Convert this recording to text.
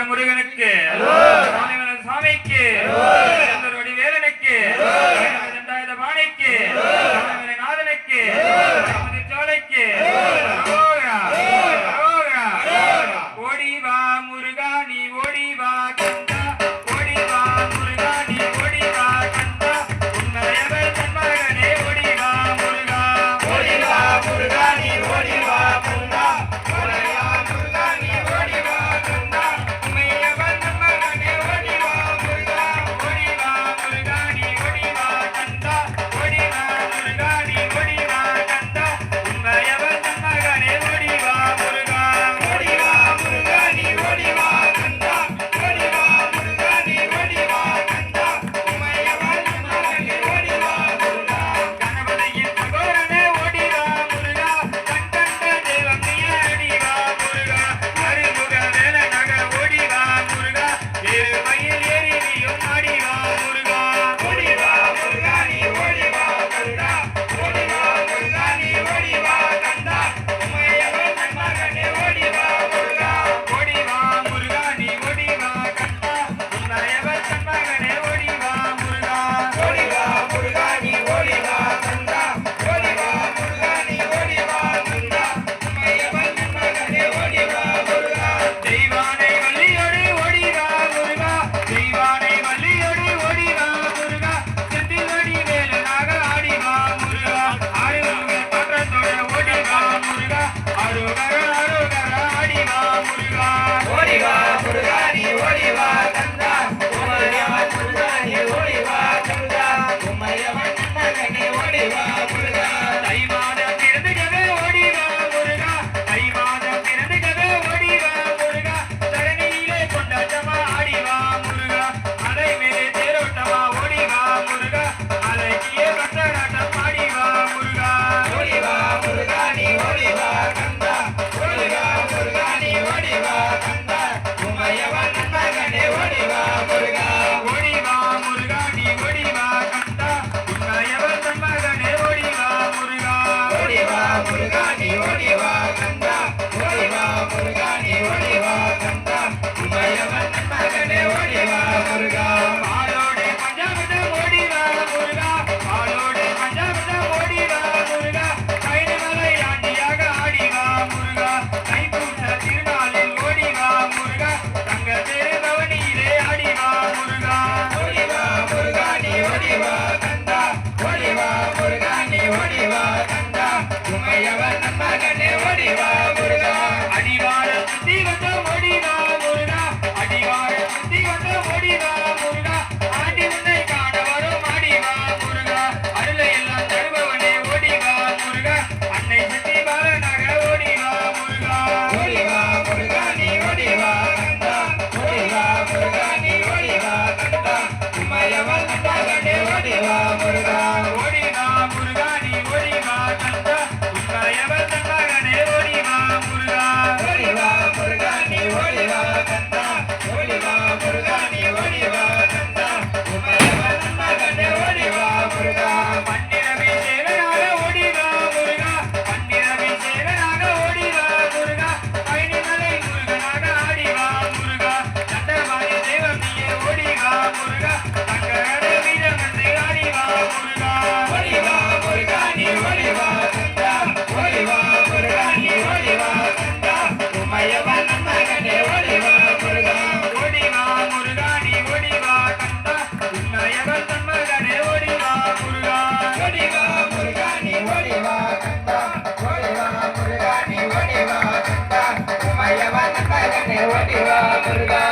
முருகனுக்கு சாமிக்கு வடிவேலனுக்கு பானைக்கு நாதனுக்கு சோலைக்கு ஓடிவா முருகா நீ ஓடிவா கந்தா ஓடிவா முருகா நீ ஓடிவா கந்தா உன்னையவர் தன்மகனே ஓடிவா முருகா ஓடிவா முருகா நீ ஓடிவா கந்தா ஓடிவா முருகா நீ ஓடிவா கந்தா உன்னையவர் தன்மகனே ஓடிவா முருகா ஓடிவா முருகா நீ ஓடிவா கந்தா ஓடிவா முருகா நீ ஓடிவா கந்தா உன்னையவர் தன்மகனே ஓடிவா முருகா ஓடிவா முருகா நீ ஓடிவா கந்தா ஓடிவா முருகா நீ ஓடிவா கந்தா உன்னையவர் தன்மகனே ஓடிவா முருகா கணபதியின் சகோதரனே ஓடிவா முருகா கண்கண்ட தெய்வம் நீ அடிவா முருகா அருமுக வேலனாக ஓடிவா முருகா ஏறுமையில் ஏறி நீயும் ஆடிவா முருகா ஓடிவா முருகா நீ ஓடிவா கந்தா ஓடிவா முருகா நீ ஓடிவா கந்தா உன்னையவர் தன்மகனே ஓடிவா முருகா ஓடிவா முருகா நீ ஓடிவா கந்தா உன்னையவர் தன்மகனே ஓடிவா முருகா ஓடிவா முருகா நீ ஓடிவா கந்தா ஓடிவா முருகா நீ ஓடிவா கந்தா உன்னையவர் தன்மகனே ஓடிவா முருகா தெய்வானை வள்ளியோடு ஓடிவா முருகா தெய்வானை வள்ளியோடு ஓடிவா முருகா செந்தில் வடிவேலனாக ஆடிவா முருகா ஆறுமுக தோற்றத்தோட ஓடிவா முருகா அருகர அருகர ஆடிவா முருகா ஓடிவா முருகா நீ ஓடிவா கந்தா உமையவன் முருகா நீ ஓடிவா கந்தா உமையவன் தன்மகனே ஓடிவா முருகா தை மாதம் பிறந்துகவே ஓடிவா முருகா தை மாதம் பிறந்துகவே ஓடிவா முருகா தரணியிலே கொண்டாட்டமா ஆடிவா முருகா அலை மேலே தேரோட்டமா ஓடிவா முருகா அலைக்கிய கட்டராட்டம் ஆடிவா முருகா ஓடிவா முருகா நீ ஓடிவா கந்தா ஓடிவா முருகா நீ ஓடிவா கந்தா உமையவன் தன்மகனே ஓடிவா முருகா ஓடிவா முருகா நீ ஓடிவா கந்தா உமையவன் தன்மகனே ஓடிவா முருகா ஓடிவா முருகா நீ ஓடிவா கந்தா ஓடிவா முருகா நீ ஓடிவா கந்தா உமையவன் தன்மகனே ஓடிவா முருகா பாலோடு பஞ்சாமிர்தம் ஓடிவா முருகா பாலோடு பஞ்சாமிர்தம் ஓடிவா முருகா கைனமலை ஆண்டியாக ஆடிவா முருகா தைப்பூச திருநாளில் ஓடிவா முருகா தங்க திருபவனியிலே ஆடிவா முருகா ஓடிவா முருகா நீ ஓடிவா கந்தா ஓடிவா முருகா நீ ஓடிவா கந்தா உமையவன் தன்மகனே ஓடிவா முருகா அடிவார சுத்தி வந்த ஓடிவா முருகா அடிவார சுத்தி வந்த ஓடிவா முருகா ஆண்டி உன்னை காண வரும் ஆடிவா முருகா அருளை எல்லாம் தருபவனே ஓடிவா முருகா அன்னை சக்தி பாலனாக ஓடிவா முருகா ஓடிவா முருகா நீ ஓடிவா கந்தா ஓடிவா முருகா நீ ஓடிவா கந்தா உமையவன் தன்மகனே ஓடிவா முருகா ஓடிவா முருகா நீ ஓடிவா கந்தா உமையவன் தன்மகனே ஓடிவா முருகா ஓடிவா முருகா நீ ஓடிவா கந்தா ஓடிவா முருகா நீ ஓடிவா கந்தா உமையவன் தன்மகனே ஓடிவா முருகா பன்னிரவி சேவனாக ஓடிவா முருகா பன்னிரவி சேவனாக ஓடிவா முருகா பழனிமலை முருகனாக ஆடிவா முருகா தண்டவாணி தெய்வம் நீயே ஓடிவா முருகா தங்கரட வீரம் என்று ஆடிவா முருகா ஓடிவா முருகா நீ ஓடிவா கந்தா ஓடிவா முருகா நீ ஓடிவா கந்தா உமையவன் தன்மகனே ஓடிவா முருகா ஓடிவா முருகா நீ ஓடிவா கந்தா உமையவன் தன்மகனே ஓடிவா முருகா ஓடிவா முருகா நீ ஓடிவா கந்தா ஓடிவா முருகா நீ ஓடிவா கந்தா உமையவன் தன்மகனே ஓடிவா முருகா